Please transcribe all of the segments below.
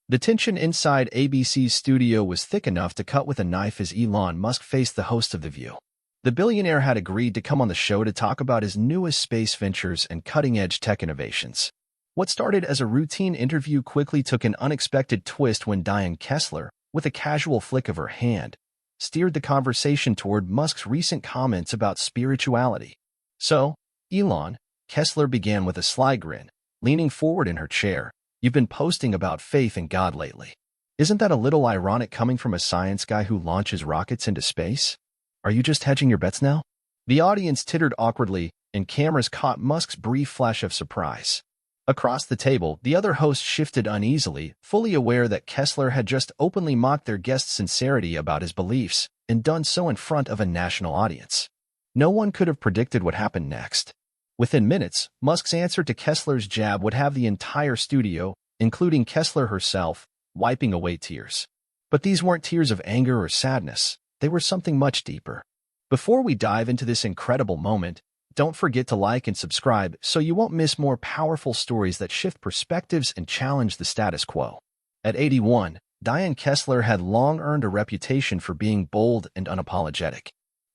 The tension inside ABC's studio was thick enough to cut with a knife as Elon Musk faced the host of The View. The billionaire had agreed to come on the show to talk about his newest space ventures and cutting-edge tech innovations. What started as a routine interview quickly took an unexpected twist when Diane Kessler, with a casual flick of her hand, steered the conversation toward Musk's recent comments about spirituality. So, Elon, Kessler began with a sly grin, leaning forward in her chair. You've been posting about faith in God lately. Isn't that a little ironic coming from a science guy who launches rockets into space? Are you just hedging your bets now? The audience tittered awkwardly, and cameras caught Musk's brief flash of surprise. Across the table, the other hosts shifted uneasily, fully aware that Kessler had just openly mocked their guest's sincerity about his beliefs, and done so in front of a national audience. No one could have predicted what happened next. Within minutes, Musk's answer to Kessler's jab would have the entire studio, including Kessler herself, wiping away tears. But these weren't tears of anger or sadness. They were something much deeper. Before we dive into this incredible moment, don't forget to like and subscribe so you won't miss more powerful stories that shift perspectives and challenge the status quo. At 81, Diane Kessler had long earned a reputation for being bold and unapologetic.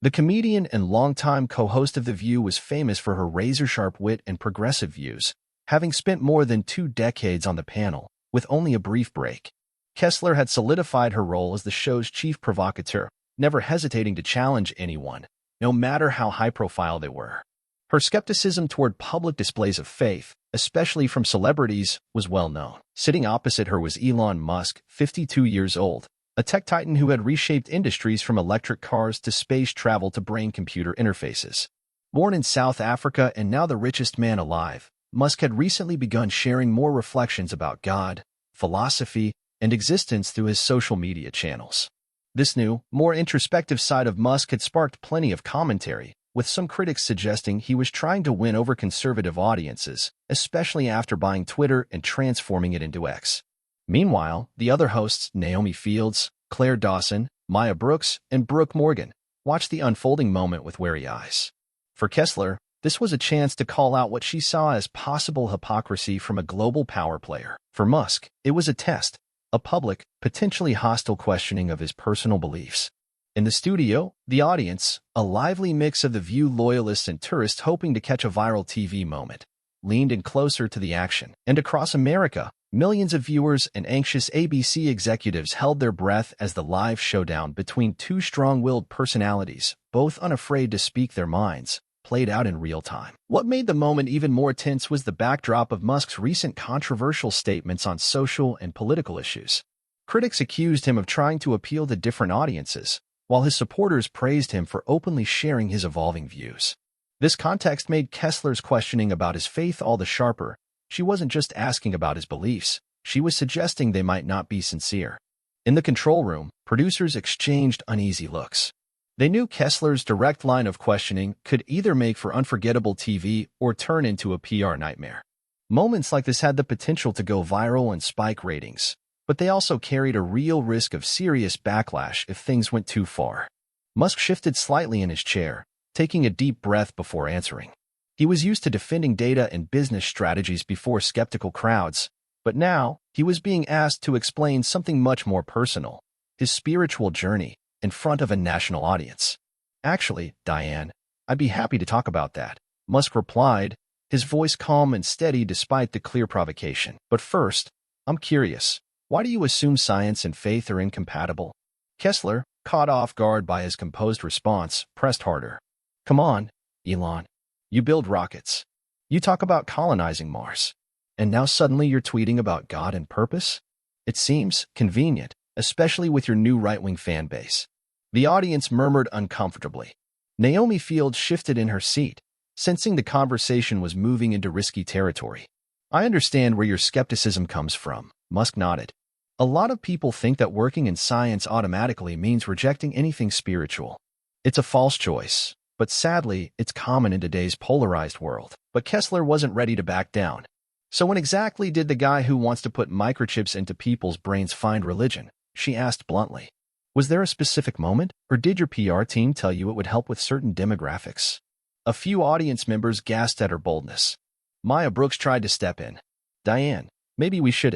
The comedian and longtime co-host of The View was famous for her razor-sharp wit and progressive views, having spent more than 2 decades on the panel, with only a brief break. Kessler had solidified her role as the show's chief provocateur, never hesitating to challenge anyone, no matter how high-profile they were. Her skepticism toward public displays of faith, especially from celebrities, was well known. Sitting opposite her was Elon Musk, 52 years old, a tech titan who had reshaped industries from electric cars to space travel to brain-computer interfaces. Born in South Africa and now the richest man alive, Musk had recently begun sharing more reflections about God, philosophy, and existence through his social media channels. This new, more introspective side of Musk had sparked plenty of commentary, with some critics suggesting he was trying to win over conservative audiences, especially after buying Twitter and transforming it into X. Meanwhile, the other hosts, Naomi Fields, Claire Dawson, Maya Brooks, and Brooke Morgan, watched the unfolding moment with wary eyes. For Kessler, this was a chance to call out what she saw as possible hypocrisy from a global power player. For Musk, it was a test, a public, potentially hostile questioning of his personal beliefs. In the studio, the audience, a lively mix of The View loyalists and tourists hoping to catch a viral TV moment, leaned in closer to the action. And across America, millions of viewers and anxious ABC executives held their breath as the live showdown between 2 strong-willed personalities, both unafraid to speak their minds, played out in real time. What made the moment even more tense was the backdrop of Musk's recent controversial statements on social and political issues. Critics accused him of trying to appeal to different audiences, while his supporters praised him for openly sharing his evolving views. This context made Kessler's questioning about his faith all the sharper. She wasn't just asking about his beliefs, she was suggesting they might not be sincere. In the control room, producers exchanged uneasy looks. They knew Kessler's direct line of questioning could either make for unforgettable TV or turn into a PR nightmare. Moments like this had the potential to go viral and spike ratings, but they also carried a real risk of serious backlash if things went too far. Musk shifted slightly in his chair, taking a deep breath before answering. He was used to defending data and business strategies before skeptical crowds, but now he was being asked to explain something much more personal, his spiritual journey, in front of a national audience. Actually, Diane, I'd be happy to talk about that, Musk replied, his voice calm and steady despite the clear provocation. But first, I'm curious, why do you assume science and faith are incompatible? Kessler, caught off guard by his composed response, pressed harder. Come on, Elon. You build rockets. You talk about colonizing Mars. And now suddenly you're tweeting about God and purpose? It seems convenient, especially with your new right-wing fan base. The audience murmured uncomfortably. Naomi Fields shifted in her seat, sensing the conversation was moving into risky territory. I understand where your skepticism comes from, Musk nodded. A lot of people think that working in science automatically means rejecting anything spiritual. It's a false choice, but sadly, it's common in today's polarized world. But Kessler wasn't ready to back down. So when exactly did the guy who wants to put microchips into people's brains find religion? She asked bluntly. Was there a specific moment, or did your PR team tell you it would help with certain demographics? A few audience members gasped at her boldness. Maya Brooks tried to step in. Diane, maybe we should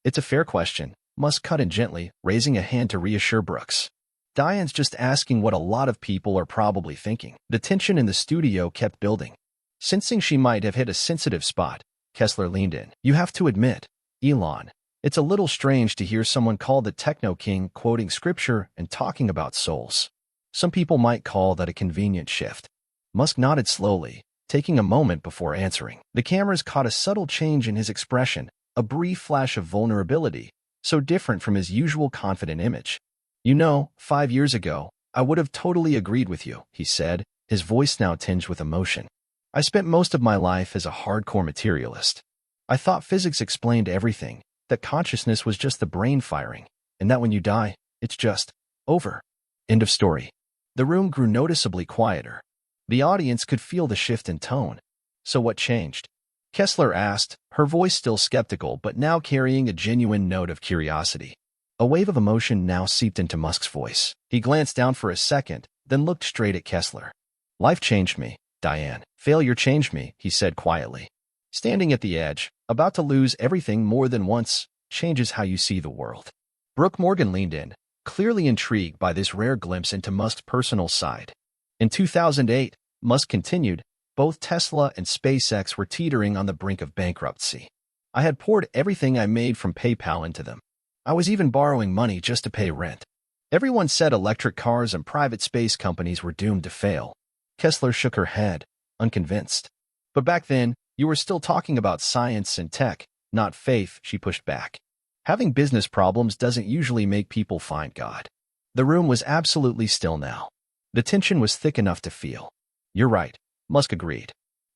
It's a fair question, Musk cut in gently, raising a hand to reassure Brooks. Diane's just asking what a lot of people are probably thinking. The tension in the studio kept building. Sensing she might have hit a sensitive spot, Kessler leaned in. You have to admit, Elon, it's a little strange to hear someone called the Techno King quoting scripture and talking about souls. Some people might call that a convenient shift. Musk nodded slowly, taking a moment before answering. The cameras caught a subtle change in his expression, a brief flash of vulnerability, so different from his usual confident image. You know, 5 years ago, I would have totally agreed with you, he said, his voice now tinged with emotion. I spent most of my life as a hardcore materialist. I thought physics explained everything, that consciousness was just the brain firing, and that when you die, it's just over. End of story. The room grew noticeably quieter. The audience could feel the shift in tone. So what changed? Kessler asked, her voice still skeptical but now carrying a genuine note of curiosity. A wave of emotion now seeped into Musk's voice. He glanced down for a second, then looked straight at Kessler. Life changed me, Diane. Failure changed me, he said quietly. Standing at the edge, about to lose everything more than once, changes how you see the world. Brooke Morgan leaned in, clearly intrigued by this rare glimpse into Musk's personal side. In 2008, Musk continued, both Tesla and SpaceX were teetering on the brink of bankruptcy. I had poured everything I made from PayPal into them. I was even borrowing money just to pay rent. Everyone said electric cars and private space companies were doomed to fail. Kessler shook her head, unconvinced. But back then, you were still talking about science and tech, not faith, she pushed back. Having business problems doesn't usually make people find God. The room was absolutely still now. The tension was thick enough to feel. You're right, Musk agreed.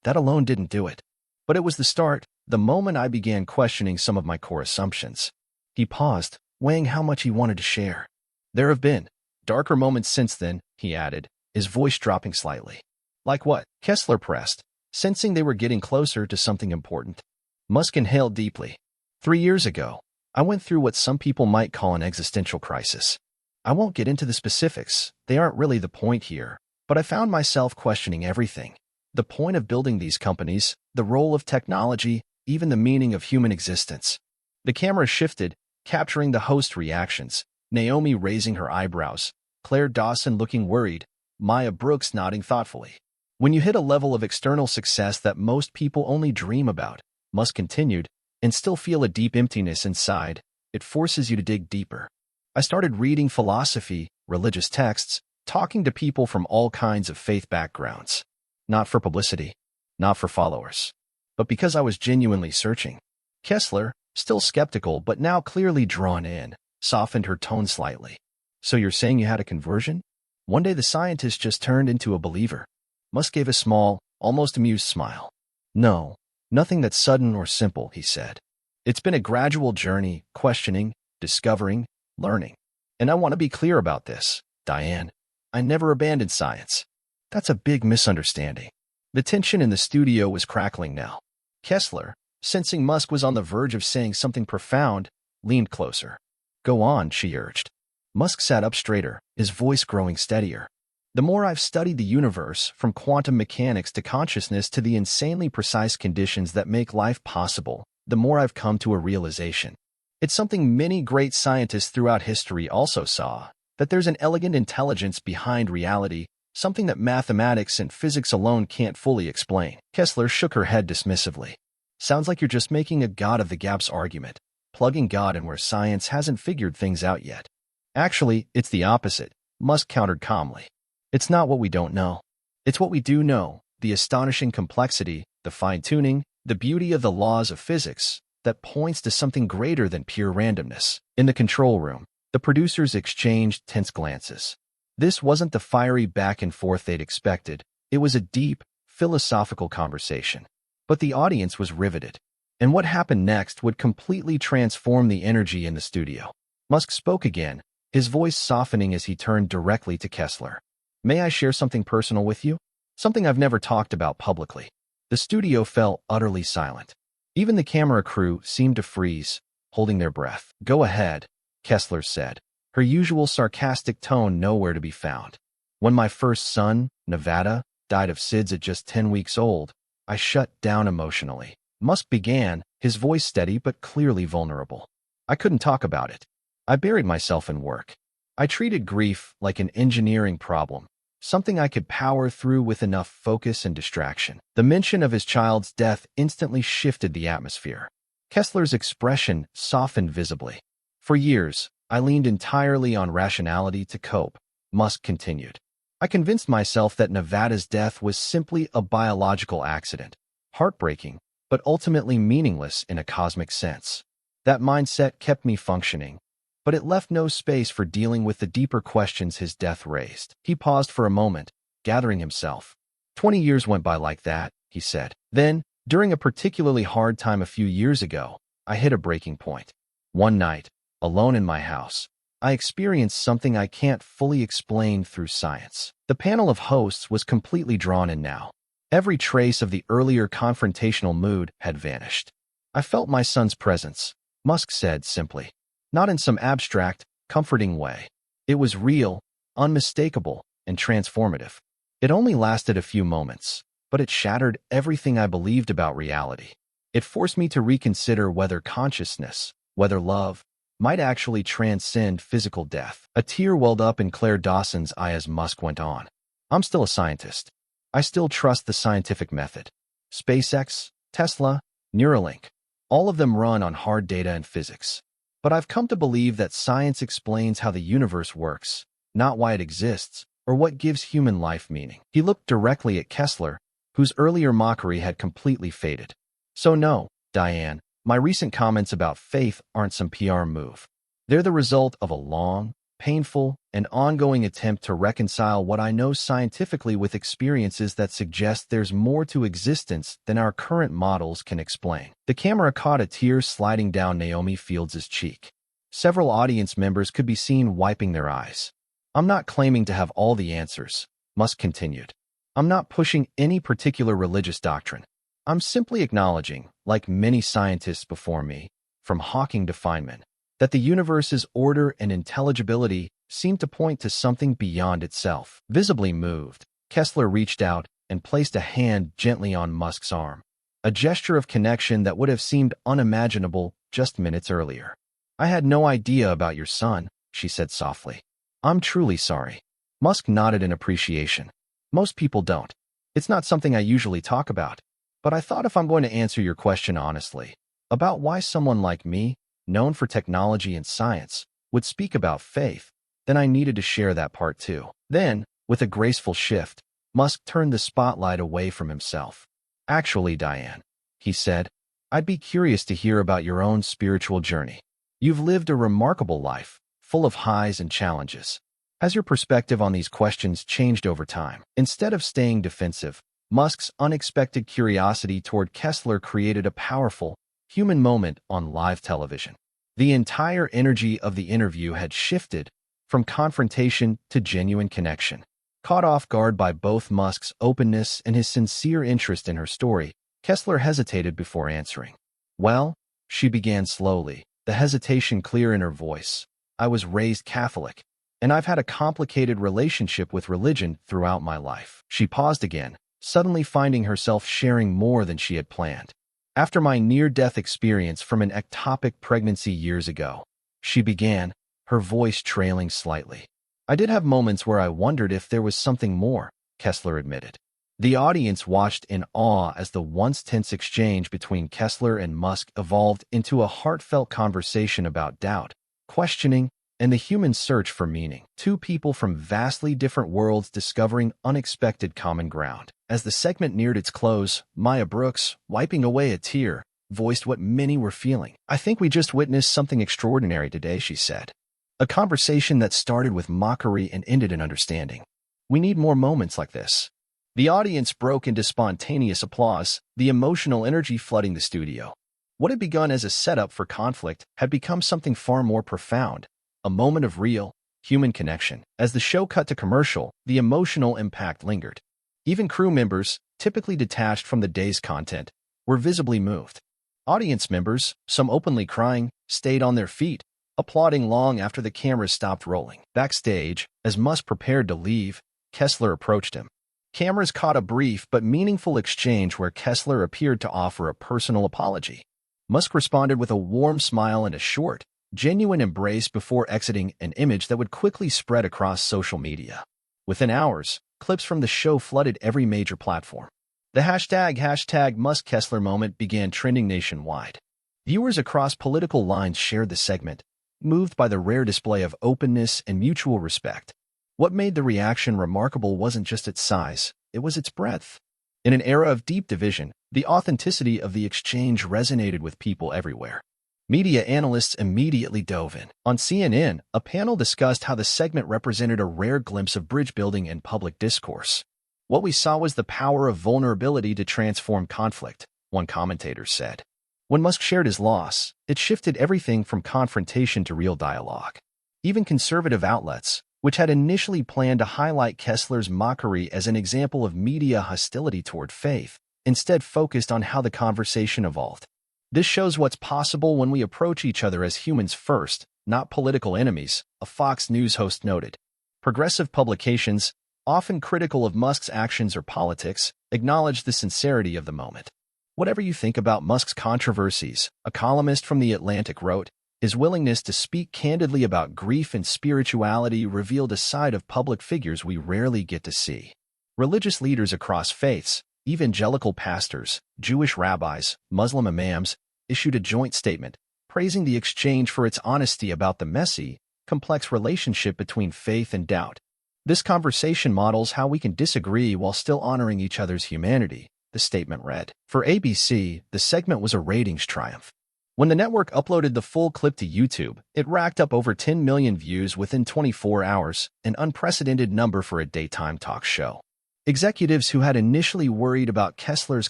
That alone didn't do it. But it was the start, the moment I began questioning some of my core assumptions. He paused, weighing how much he wanted to share. There have been darker moments since then, he added, his voice dropping slightly. Like what? Kessler pressed, sensing they were getting closer to something important. Musk inhaled deeply. 3 years ago, I went through what some people might call an existential crisis. I won't get into the specifics, they aren't really the point here, but I found myself questioning everything. The point of building these companies, the role of technology, even the meaning of human existence. The camera shifted, capturing the host's reactions, Naomi raising her eyebrows, Claire Dawson looking worried, Maya Brooks nodding thoughtfully. When you hit a level of external success that most people only dream about, Musk continued, and still feel a deep emptiness inside, it forces you to dig deeper. I started reading philosophy, religious texts, talking to people from all kinds of faith backgrounds. Not for publicity, not for followers, but because I was genuinely searching. Kessler, still skeptical but now clearly drawn in, softened her tone slightly. So you're saying you had a conversion? One day the scientist just turned into a believer. Musk gave a small, almost amused smile. No, nothing that's sudden or simple, he said. It's been a gradual journey, questioning, discovering, learning. And I want to be clear about this, Diane. I never abandoned science. That's a big misunderstanding. The tension in the studio was crackling now. Kessler, sensing Musk was on the verge of saying something profound, leaned closer. Go on, she urged. Musk sat up straighter, his voice growing steadier. The more I've studied the universe, from quantum mechanics to consciousness to the insanely precise conditions that make life possible, the more I've come to a realization. It's something many great scientists throughout history also saw, that there's an elegant intelligence behind reality, something that mathematics and physics alone can't fully explain. Kessler shook her head dismissively. Sounds like you're just making a God of the gaps argument, plugging God in where science hasn't figured things out yet. Actually, it's the opposite, Musk countered calmly. It's not what we don't know. It's what we do know, the astonishing complexity, the fine-tuning, the beauty of the laws of physics, that points to something greater than pure randomness. In the control room, the producers exchanged tense glances. This wasn't the fiery back and forth they'd expected. It was a deep, philosophical conversation. But the audience was riveted. And what happened next would completely transform the energy in the studio. Musk spoke again, his voice softening as he turned directly to Kessler. May I share something personal with you? Something I've never talked about publicly. The studio fell utterly silent. Even the camera crew seemed to freeze, holding their breath. Go ahead, Kessler said, her usual sarcastic tone nowhere to be found. When my first son, Nevada, died of SIDS at just 10 weeks old, I shut down emotionally. Musk began, his voice steady but clearly vulnerable. I couldn't talk about it. I buried myself in work. I treated grief like an engineering problem, something I could power through with enough focus and distraction. The mention of his child's death instantly shifted the atmosphere. Kessler's expression softened visibly. For years, I leaned entirely on rationality to cope, Musk continued. I convinced myself that Nevada's death was simply a biological accident, heartbreaking, but ultimately meaningless in a cosmic sense. That mindset kept me functioning, but it left no space for dealing with the deeper questions his death raised. He paused for a moment, gathering himself. 20 years went by like that, he said. Then, during a particularly hard time a few years ago, I hit a breaking point. One night, alone in my house, I experienced something I can't fully explain through science. The panel of hosts was completely drawn in now. Every trace of the earlier confrontational mood had vanished. I felt my son's presence, Musk said simply. Not in some abstract, comforting way. It was real, unmistakable, and transformative. It only lasted a few moments, but it shattered everything I believed about reality. It forced me to reconsider whether consciousness, whether love, might actually transcend physical death. A tear welled up in Claire Dawson's eye as Musk went on. I'm still a scientist. I still trust the scientific method. SpaceX, Tesla, Neuralink, all of them run on hard data and physics. But I've come to believe that science explains how the universe works, not why it exists, or what gives human life meaning. He looked directly at Kessler, whose earlier mockery had completely faded. So no, Diane, my recent comments about faith aren't some PR move. They're the result of a long, painful, and ongoing attempt to reconcile what I know scientifically with experiences that suggest there's more to existence than our current models can explain. The camera caught a tear sliding down Naomi Fields' cheek. Several audience members could be seen wiping their eyes. I'm not claiming to have all the answers, Musk continued. I'm not pushing any particular religious doctrine. I'm simply acknowledging, like many scientists before me, from Hawking to Feynman, that the universe's order and intelligibility seem to point to something beyond itself. Visibly moved, Kessler reached out and placed a hand gently on Musk's arm, a gesture of connection that would have seemed unimaginable just minutes earlier. I had no idea about your son, she said softly. I'm truly sorry. Musk nodded in appreciation. Most people don't. It's not something I usually talk about, but I thought if I'm going to answer your question honestly, about why someone like me, known for technology and science, would speak about faith, then I needed to share that part too. Then, with a graceful shift, Musk turned the spotlight away from himself. Actually, Diane, he said, I'd be curious to hear about your own spiritual journey. You've lived a remarkable life, full of highs and challenges. Has your perspective on these questions changed over time? Instead of staying defensive, Musk's unexpected curiosity toward Kessler created a powerful, human moment on live television. The entire energy of the interview had shifted from confrontation to genuine connection. Caught off guard by both Musk's openness and his sincere interest in her story, Kessler hesitated before answering. Well, she began slowly, the hesitation clear in her voice. I was raised Catholic, and I've had a complicated relationship with religion throughout my life. She paused again, suddenly finding herself sharing more than she had planned. After my near-death experience from an ectopic pregnancy years ago, she began, her voice trailing slightly. I did have moments where I wondered if there was something more, Kessler admitted. The audience watched in awe as the once tense exchange between Kessler and Musk evolved into a heartfelt conversation about doubt, questioning, and the human search for meaning. Two people from vastly different worlds discovering unexpected common ground. As the segment neared its close, Maya Brooks, wiping away a tear, voiced what many were feeling. I think we just witnessed something extraordinary today, she said. A conversation that started with mockery and ended in understanding. We need more moments like this. The audience broke into spontaneous applause, the emotional energy flooding the studio. What had begun as a setup for conflict had become something far more profound, a moment of real, human connection. As the show cut to commercial, the emotional impact lingered. Even crew members, typically detached from the day's content, were visibly moved. Audience members, some openly crying, stayed on their feet, applauding long after the cameras stopped rolling. Backstage, as Musk prepared to leave, Kessler approached him. Cameras caught a brief but meaningful exchange where Kessler appeared to offer a personal apology. Musk responded with a warm smile and a short, genuine embrace before exiting, an image that would quickly spread across social media. Within hours, clips from the show flooded every major platform. The hashtag Musk Kessler moment began trending nationwide. Viewers across political lines shared the segment, moved by the rare display of openness and mutual respect. What made the reaction remarkable wasn't just its size, it was its breadth. In an era of deep division, the authenticity of the exchange resonated with people everywhere. Media analysts immediately dove in. On CNN, a panel discussed how the segment represented a rare glimpse of bridge building in public discourse. What we saw was the power of vulnerability to transform conflict, one commentator said. When Musk shared his loss, it shifted everything from confrontation to real dialogue. Even conservative outlets, which had initially planned to highlight Kessler's mockery as an example of media hostility toward faith, instead focused on how the conversation evolved. This shows what's possible when we approach each other as humans first, not political enemies, a Fox News host noted. Progressive publications, often critical of Musk's actions or politics, acknowledge the sincerity of the moment. Whatever you think about Musk's controversies, a columnist from The Atlantic wrote, his willingness to speak candidly about grief and spirituality revealed a side of public figures we rarely get to see. Religious leaders across faiths, evangelical pastors, Jewish rabbis, Muslim imams, issued a joint statement, praising the exchange for its honesty about the messy, complex relationship between faith and doubt. This conversation models how we can disagree while still honoring each other's humanity, the statement read. For ABC, the segment was a ratings triumph. When the network uploaded the full clip to YouTube, it racked up over 10 million views within 24 hours, an unprecedented number for a daytime talk show. Executives who had initially worried about Kessler's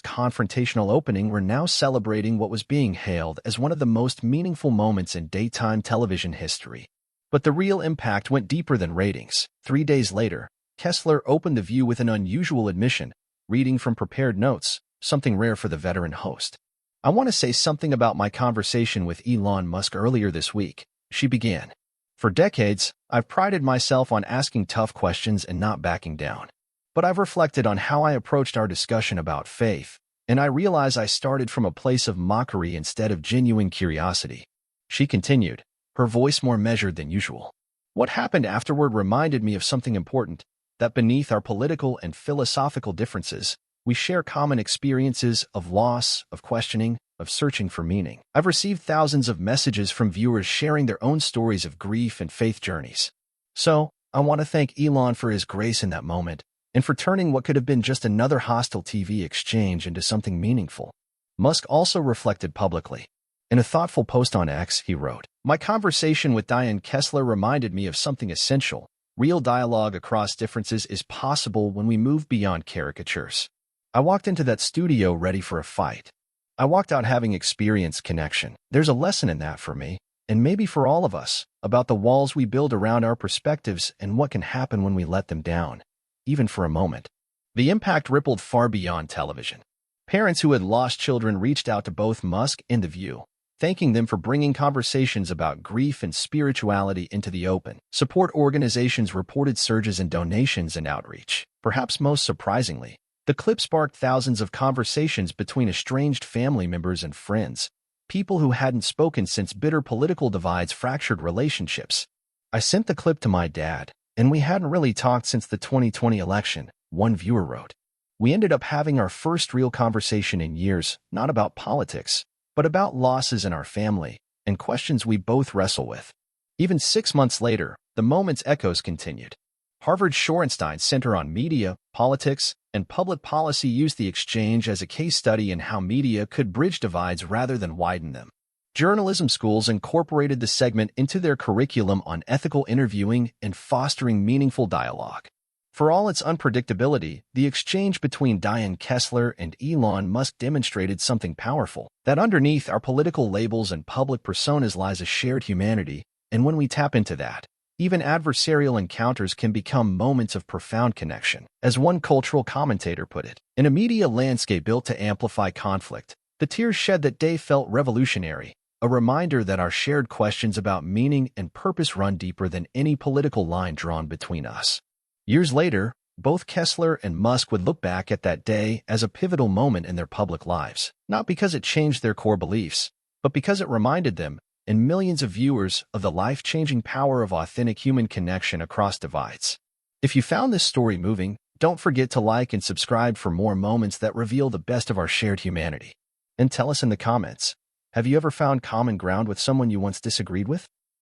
confrontational opening were now celebrating what was being hailed as one of the most meaningful moments in daytime television history. But the real impact went deeper than ratings. 3 days later, Kessler opened The View with an unusual admission, reading from prepared notes, something rare for the veteran host. I want to say something about my conversation with Elon Musk earlier this week, she began. For decades, I've prided myself on asking tough questions and not backing down. But I've reflected on how I approached our discussion about faith, and I realize I started from a place of mockery instead of genuine curiosity. She continued, her voice more measured than usual. What happened afterward reminded me of something important, that beneath our political and philosophical differences, we share common experiences of loss, of questioning, of searching for meaning. I've received thousands of messages from viewers sharing their own stories of grief and faith journeys. So, I want to thank Elon for his grace in that moment, and for turning what could have been just another hostile TV exchange into something meaningful. Musk also reflected publicly. In a thoughtful post on X, he wrote, "My conversation with Diane Kessler reminded me of something essential. Real dialogue across differences is possible when we move beyond caricatures. I walked into that studio ready for a fight. I walked out having experienced connection. There's a lesson in that for me, and maybe for all of us, about the walls we build around our perspectives and what can happen when we let them down, even for a moment." The impact rippled far beyond television. Parents who had lost children reached out to both Musk and The View, thanking them for bringing conversations about grief and spirituality into the open. Support organizations reported surges in donations and outreach. Perhaps most surprisingly, the clip sparked thousands of conversations between estranged family members and friends, people who hadn't spoken since bitter political divides fractured relationships. "I sent the clip to my dad, and we hadn't really talked since the 2020 election," one viewer wrote. "We ended up having our first real conversation in years, not about politics, but about losses in our family and questions we both wrestle with." Even 6 months later, the moment's echoes continued. Harvard's Shorenstein Center on Media, Politics, and Public Policy used the exchange as a case study in how media could bridge divides rather than widen them. Journalism schools incorporated the segment into their curriculum on ethical interviewing and fostering meaningful dialogue. For all its unpredictability, the exchange between Diane Kessler and Elon Musk demonstrated something powerful, that underneath our political labels and public personas lies a shared humanity, and when we tap into that, even adversarial encounters can become moments of profound connection. As one cultural commentator put it, in a media landscape built to amplify conflict, the tears shed that day felt revolutionary, a reminder that our shared questions about meaning and purpose run deeper than any political line drawn between us. Years later, both Kessler and Musk would look back at that day as a pivotal moment in their public lives, not because it changed their core beliefs, but because it reminded them and millions of viewers of the life-changing power of authentic human connection across divides. If you found this story moving, don't forget to like and subscribe for more moments that reveal the best of our shared humanity. And tell us in the comments, have you ever found common ground with someone you once disagreed with?